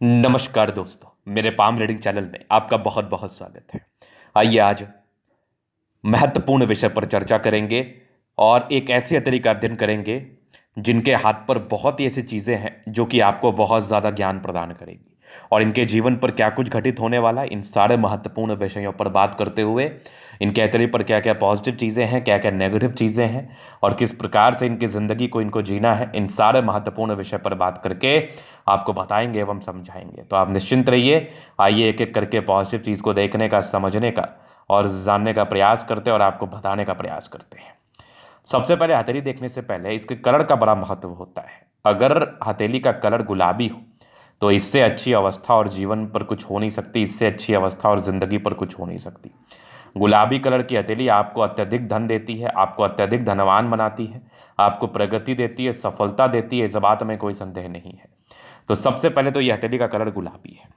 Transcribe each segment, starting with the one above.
नमस्कार दोस्तों, मेरे पाम रीडिंग चैनल में आपका बहुत बहुत स्वागत है। आइए आज महत्वपूर्ण विषय पर चर्चा करेंगे और एक ऐसे हथेली का अध्ययन करेंगे जिनके हाथ पर बहुत ही ऐसी चीज़ें हैं जो कि आपको बहुत ज़्यादा ज्ञान प्रदान करेगी और इनके जीवन पर क्या कुछ घटित होने वाला है, इन सारे महत्वपूर्ण विषयों पर बात करते हुए इनके हथेली पर क्या क्या पॉजिटिव चीज़ें हैं, क्या क्या नेगेटिव चीज़ें हैं और किस प्रकार से इनकी ज़िंदगी को इनको जीना है, इन सारे महत्वपूर्ण विषय पर बात करके आपको बताएंगे एवं समझाएंगे। तो आप निश्चिंत रहिए। आइए एक एक करके पॉजिटिव चीज़ को देखने का, समझने का और जानने का प्रयास करते हैं और आपको बताने का प्रयास करते हैं। सबसे पहले हथेली देखने से पहले इसके कलर का बड़ा महत्व होता है। अगर हथेली का कलर गुलाबी हो तो इससे अच्छी अवस्था और जीवन पर कुछ हो नहीं सकती, इससे अच्छी अवस्था और जिंदगी पर कुछ हो नहीं सकती। गुलाबी कलर की हथेली आपको अत्यधिक धन देती है, आपको अत्यधिक धनवान बनाती है, आपको प्रगति देती है, सफलता देती है, इस बात में कोई संदेह नहीं है। तो सबसे पहले तो यह हथेली का कलर गुलाबी है।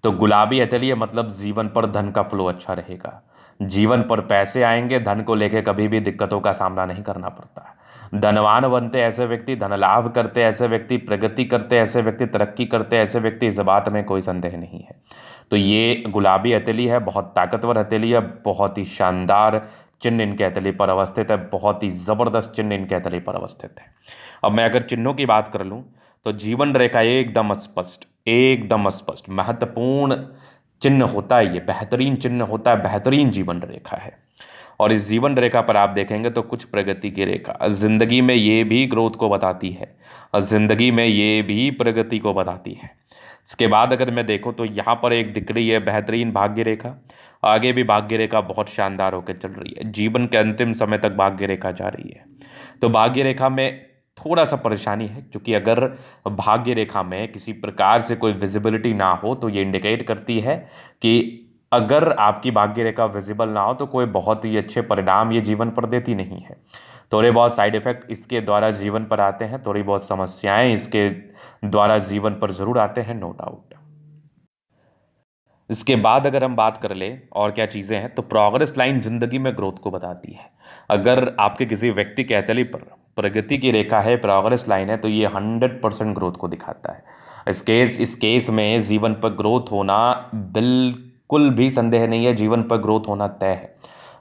तो गुलाबी हथेली है मतलब जीवन पर धन का फ्लो अच्छा रहेगा, जीवन पर पैसे आएंगे, धन को लेकर कभी भी दिक्कतों का सामना नहीं करना पड़ता। धनवान बनते ऐसे व्यक्ति, धन लाभ करते ऐसे व्यक्ति, प्रगति करते ऐसे व्यक्ति, तरक्की करते ऐसे व्यक्ति, इस बात में कोई संदेह नहीं है। तो ये गुलाबी हथेली है, बहुत ताकतवर हथेली है, बहुत ही शानदार चिन्ह इनके हथेली पर अवस्थित है, बहुत ही जबरदस्त चिन्ह इनके हथेली पर अवस्थित है। अब मैं अगर चिन्हों की बात कर लूं तो जीवन रेखा एकदम स्पष्ट, एकदम स्पष्ट महत्वपूर्ण चिन्ह होता है, ये बेहतरीन चिन्ह होता है, बेहतरीन जीवन रेखा है। और इस जीवन रेखा पर आप देखेंगे तो कुछ प्रगति की रेखा जिंदगी में ये भी ग्रोथ को बताती है और जिंदगी में ये भी प्रगति को बताती है। इसके बाद अगर मैं देखूं तो यहाँ पर एक दिख रही है बेहतरीन भाग्य रेखा। आगे भी भाग्य रेखा बहुत शानदार होकर चल रही है, जीवन के अंतिम समय तक भाग्य रेखा जा रही है। तो भाग्य रेखा में थोड़ा सा परेशानी है क्योंकि अगर भाग्य रेखा में किसी प्रकार से कोई विजिबिलिटी ना हो तो ये इंडिकेट करती है कि अगर आपकी भाग्य रेखा विजिबल ना हो तो कोई बहुत ही अच्छे परिणाम ये जीवन पर देती नहीं है। थोड़े बहुत साइड इफेक्ट इसके द्वारा जीवन पर आते हैं, थोड़ी बहुत समस्याएं इसके द्वारा जीवन पर जरूर आते हैं, नो डाउट। इसके बाद अगर हम बात कर ले और क्या चीज़ें हैं तो प्रोग्रेस लाइन जिंदगी में ग्रोथ को बताती है। अगर आपके किसी व्यक्ति के हथेली पर प्रगति की रेखा है, प्रोग्रेस लाइन है, तो ये 100% ग्रोथ को दिखाता है। इस केस में जीवन पर ग्रोथ होना बिल्कुल भी संदेह नहीं है, जीवन पर ग्रोथ होना तय है।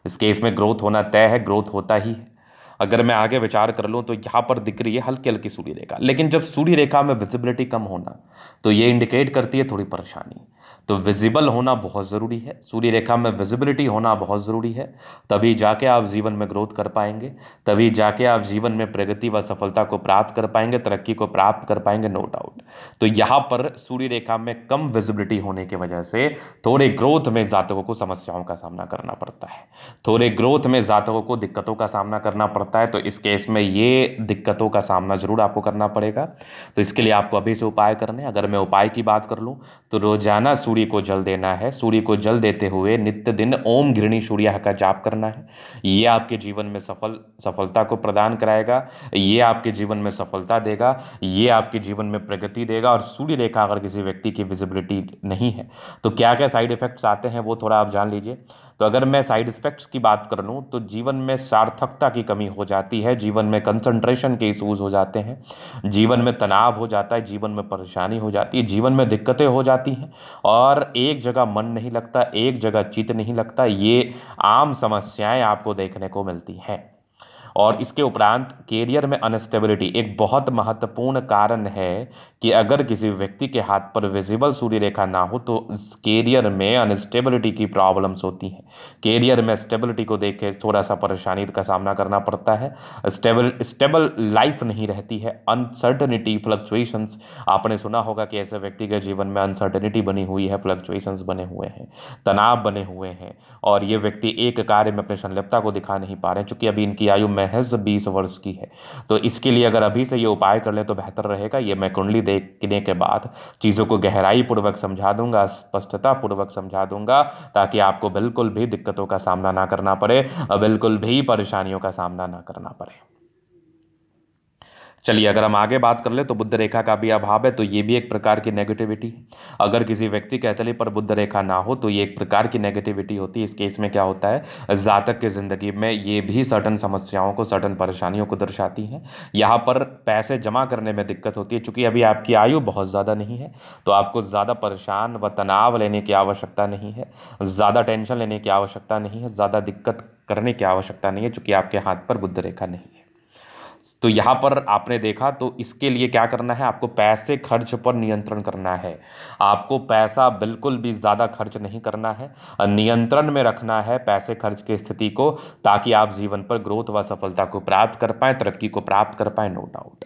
इस केस में ग्रोथ होना तय है, ग्रोथ होता ही है। अगर मैं आगे विचार कर लूँ तो यहाँ पर दिख रही है हल्की हल्की सूर्य रेखा, लेकिन जब सूर्य रेखा में विजिबिलिटी कम होना तो ये इंडिकेट करती है थोड़ी परेशानी। तो विजिबल होना बहुत ज़रूरी है, सूर्य रेखा में विजिबिलिटी होना बहुत ज़रूरी है। तभी जाके आप जीवन में ग्रोथ कर पाएंगे, तभी जाके आप जीवन में प्रगति व सफलता को प्राप्त कर पाएंगे, तरक्की को प्राप्त कर पाएंगे, नो डाउट। तो यहाँ पर सूर्य रेखा में कम विजिबिलिटी होने की वजह से थोड़े ग्रोथ में जातकों को समस्याओं का सामना करना पड़ता है, थोड़े ग्रोथ में जातकों को दिक्कतों का सामना करना पड़ता है। तो इस केस में ये दिक्कतों का सामना जरूर आपको करना पड़ेगा। तो इसके लिए आपको अभी से उपाय करने हैं। अगर मैं उपाय की बात कर लूँ तो रोजाना सूर्य को जल देना है, सूर्य को जल देते हुए नित्य दिन ओम घृणी सूर्य का जाप करना है। ये आपके जीवन में सफलता को प्रदान कराएगा, ये आपके जीवन में सफलता देगा, ये आपके जीवन में प्रगति देगा। और सूर्य रेखा अगर किसी व्यक्ति की विजिबिलिटी नहीं है तो क्या क्या साइड इफेक्ट्स आते हैं वो थोड़ा आप जान लीजिए। तो अगर मैं साइड इफेक्ट्स की बात कर लूँ तो जीवन में सार्थकता की कमी हो जाती है, जीवन में कंसंट्रेशन के इश्यूज हो जाते हैं, जीवन में तनाव हो जाता है, जीवन में परेशानी हो जाती है, जीवन में दिक्कतें हो जाती हैं और एक जगह मन नहीं लगता, एक जगह चित नहीं लगता। ये आम समस्याएं आपको देखने को मिलती हैं। और इसके उपरांत कैरियर में अनस्टेबिलिटी एक बहुत महत्वपूर्ण कारण है कि अगर किसी व्यक्ति के हाथ पर विजिबल सूर्य रेखा ना हो तो कैरियर में अनस्टेबिलिटी की प्रॉब्लम्स होती हैं। कैरियर में स्टेबिलिटी को देख के थोड़ा सा परेशानी का सामना करना पड़ता है, स्टेबल स्टेबल लाइफ नहीं रहती है, अनसर्टनिटी, फ्लक्चुएशंस। आपने सुना होगा कि ऐसे व्यक्ति के जीवन में अनसर्टनिटी बनी हुई है, फ्लक्चुएशंस बने हुए हैं, तनाव बने हुए हैं और ये व्यक्ति एक कार्य में अपनी संलिप्तता को दिखा नहीं पा रहे हैं, चूंकि अभी इनकी आयु महज 20 वर्ष की है। तो इसके लिए अगर अभी से ये उपाय कर ले तो बेहतर रहेगा। ये मैं कुंडली देखने के बाद चीज़ों को गहराई पूर्वक समझा दूंगा, स्पष्टता पूर्वक समझा दूंगा, ताकि आपको बिल्कुल भी दिक्कतों का सामना ना करना पड़े और बिल्कुल भी परेशानियों का सामना ना करना पड़े। चलिए अगर हम आगे बात कर ले तो बुध रेखा का भी अभाव है, तो ये भी एक प्रकार की नेगेटिविटी है। अगर किसी व्यक्ति के हथेली पर बुध रेखा ना हो तो ये एक प्रकार की नेगेटिविटी होती है। इस केस में क्या होता है, जातक की जिंदगी में ये भी सर्टन समस्याओं को, सर्टन परेशानियों को दर्शाती है। यहाँ पर पैसे जमा करने में दिक्कत होती है, चूंकि अभी आपकी आयु बहुत ज़्यादा नहीं है, तो आपको ज़्यादा परेशान व तनाव लेने की आवश्यकता नहीं है, ज़्यादा टेंशन लेने की आवश्यकता नहीं है, ज़्यादा दिक्कत करने की आवश्यकता नहीं है, चूंकि आपके हाथ पर बुध रेखा नहीं है। तो यहाँ पर आपने देखा, तो इसके लिए क्या करना है, आपको पैसे खर्च पर नियंत्रण करना है। आपको पैसा बिल्कुल भी ज़्यादा खर्च नहीं करना है, नियंत्रण में रखना है पैसे खर्च की स्थिति को, ताकि आप जीवन पर ग्रोथ व सफलता को प्राप्त कर पाएं, तरक्की को प्राप्त कर पाएं, नो डाउट।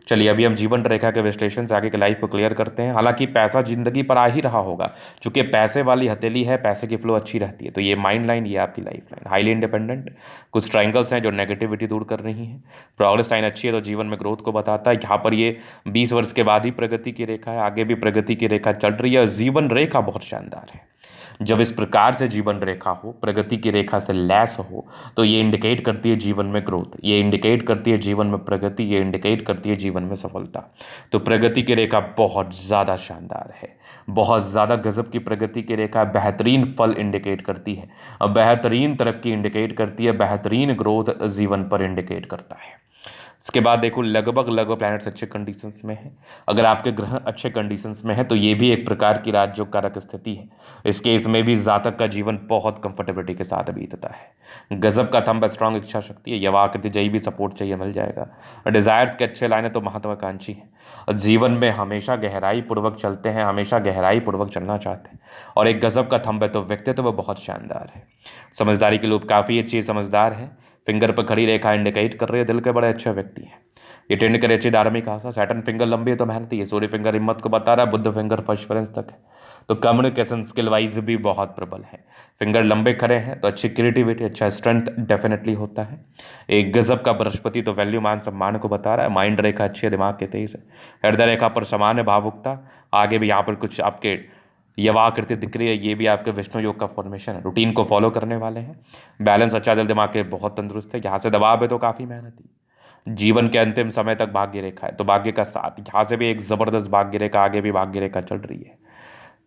चलिए अभी हम जीवन रेखा के विश्लेषण से आगे के लाइफ को क्लियर करते हैं। हालांकि पैसा जिंदगी पर आ ही रहा होगा, चूंकि पैसे वाली हथेली है, पैसे की फ्लो अच्छी रहती है, तो ये माइंड लाइन, ये आपकी लाइफ लाइन हाईली इंडिपेंडेंट। कुछ ट्राइंगल्स हैं जो नेगेटिविटी दूर कर रही हैं। प्रोग्रेस लाइन अच्छी है तो जीवन में ग्रोथ को बताता है। यहाँ पर ये 20 वर्ष के बाद ही प्रगति की रेखा है, आगे भी प्रगति की रेखा चल रही है और जीवन रेखा बहुत शानदार है। जब इस प्रकार से जीवन रेखा हो, प्रगति की रेखा से लैस हो, तो ये इंडिकेट करती है जीवन में ग्रोथ, ये इंडिकेट करती है जीवन में प्रगति, ये इंडिकेट करती है जीवन में सफलता। तो प्रगति की रेखा बहुत ज़्यादा शानदार है, बहुत ज़्यादा गजब की प्रगति की रेखा, बेहतरीन फल इंडिकेट करती है, बेहतरीन तरक्की इंडिकेट करती है, बेहतरीन ग्रोथ जीवन पर इंडिकेट करता है। इसके बाद देखो लगभग प्लैनेट्स अच्छे कंडीशंस में है। अगर आपके ग्रह अच्छे कंडीशंस में है तो ये भी एक प्रकार की राजयोग कारक स्थिति है। इस केस में भी जातक का जीवन बहुत कंफर्टेबिलिटी के साथ बीतता है। गजब का थंब, स्ट्रांग इच्छा शक्ति है, यवाकृति जय भी सपोर्ट चाहिए मिल जाएगा। डिजायर्स के अच्छे लाइन है तो महत्वाकांक्षी है, जीवन में हमेशा गहराई पूर्वक चलते हैं, हमेशा गहराई पूर्वक चलना चाहते हैं। और एक गजब का थंब है तो व्यक्तित्व बहुत शानदार है। समझदारी की लूप काफ़ी अच्छी, समझदार है। फिंगर पर खड़ी रेखा इंडिकेट कर रही है दिल के बड़े अच्छे व्यक्ति हैं। ये टेंड करे अच्छी धार्मिक आशा। सैटर्न फिंगर लंबी है तो मेहनती है। सूर्य फिंगर हिम्मत को बता रहा है। बुध फिंगर परसेवरेंस तक है, तो कम्युनिकेशन स्किल वाइज भी बहुत प्रबल है। फिंगर लंबे खड़े हैं तो अच्छी क्रिएटिविटी, अच्छा स्ट्रेंथ डेफिनेटली होता है। एक गजब का बृहस्पति तो वैल्यू, मान सम्मान को बता रहा है। माइंड रेखा अच्छी है, दिमाग के तेज है। हृदय रेखा पर सामान्य भावुकता। आगे भी यहाँ पर कुछ आपके यवाकृति दिख रही है, ये भी आपके विष्णु योग का फॉर्मेशन है। रूटीन को फॉलो करने वाले हैं। बैलेंस अच्छा, दिल दिमाग के बहुत तंदुरुस्त है। यहाँ से दबाव है तो काफ़ी मेहनती। जीवन के अंतिम समय तक भाग्य रेखा है, तो भाग्य का साथ, यहाँ से भी एक जबरदस्त भाग्य रेखा, आगे भी भाग्य रेखा चल रही है।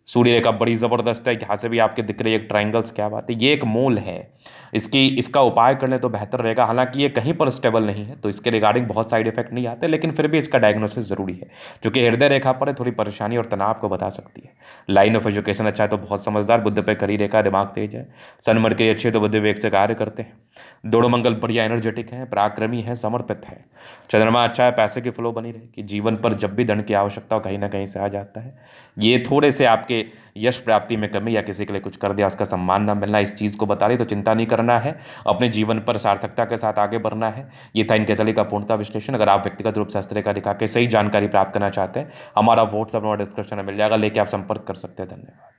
सूर्य रेखा बड़ी ज़बरदस्त है, यहाँ से भी आपके दिख रही है एक ट्राइंगल्स। क्या बात है, ये एक मूल है। इसका उपाय कर ले तो बेहतर रहेगा। हालांकि ये कहीं पर स्टेबल नहीं है तो इसके रिगार्डिंग बहुत साइड इफेक्ट नहीं आते, लेकिन फिर भी इसका डायग्नोसिस जरूरी है, क्योंकि हृदय रेखा पर है, थोड़ी परेशानी और तनाव को बता सकती है। लाइन ऑफ एजुकेशन अच्छा है तो बहुत समझदार। बुद्ध पे खड़ी रेखा, दिमाग तेज है। सन मरकरी अच्छे तो बुद्ध वेग से कार्य करते हैं। दोनों मंगल बढ़िया एनर्जेटिक है, पराक्रमी है, समर्पित है। चंद्रमा अच्छा है, पैसे की फ्लो बनी रहे कि जीवन पर जब भी धन की आवश्यकता हो कहीं ना कहीं से आ जाता है। ये थोड़े से आपके यश प्राप्ति में कमी या किसी के लिए कुछ कर दिया उसका सम्मान ना मिलना, इस चीज़ को बता रही, तो चिंता नहीं करना है, अपने जीवन पर सार्थकता के साथ आगे बढ़ना है। ये था इनके चली का पूर्णता विश्लेषण। अगर आप व्यक्तिगत रूप से हस्तरेखा का दिखा के सही जानकारी प्राप्त करना चाहते हैं, हमारा व्हाट्सएप नंबर डिस्क्रिप्शन में मिल जाएगा, लेके आप संपर्क कर सकते हैं। धन्यवाद।